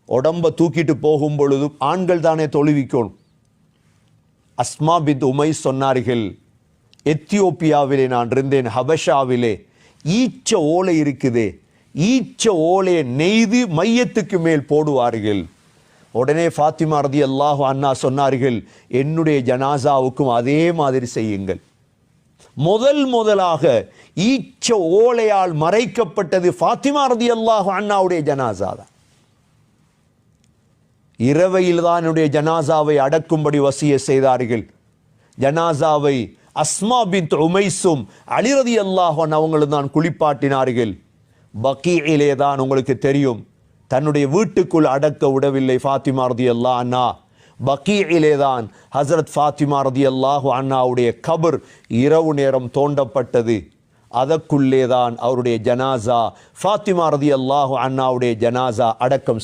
உடம்பை தூக்கிட்டு போகும் பொழுது ஆண்கள் தானே தொழுவிக்கணும். அஸ்மா பின் உமைஸ் சொன்னார்கள், எத்தியோப்பியாவிலே நான் இருந்தேன், ஹபஷாவிலே ஈச்ச ஓலை இருக்குதே, ஈச்ச ஓலையை நெய்து மையத்துக்கு மேல் போடுவார்கள். உடனே ஃபாத்திமா ரலியல்லாஹு அன்ஹா சொன்னார்கள், என்னுடைய ஜனாசாவுக்கும் அதே மாதிரி செய்யுங்கள். முதலாக ஈச்ச ஓலையால் மறைக்கப்பட்டது ஃபாத்திமா ரலியல்லாஹு அன்ஹாவுடைய ஜனாசா தான். இரவையில் தான் என்னுடைய ஜனாசாவை அடக்கும்படி வசிய செய்தார்கள். ஜனாசாவை அஸ்மா பின் உமைஸும் அலி ரலியல்லாஹு அன்ஹு அவங்களும் தான் குளிப்பாட்டினார்கள். பக்கீயிலே தான் உங்களுக்கு தெரியும், தன்னுடைய வீட்டுக்குள் அடக்க விடவில்லை ஃபாத்திமா ரலியல்லாஹு அன்ஹா. பக்கீயிலே தான் ஹஸரத் ஃபாத்திமா ரலியல்லாஹு அன்ஹாவுடைய கபர் இரவு நேரம் தோண்டப்பட்டது. அதற்குள்ளே தான் அவருடைய ஜனாசா, ஃபாத்திமா ரலியல்லாஹு அன்ஹாவுடைய ஜனாசா அடக்கம்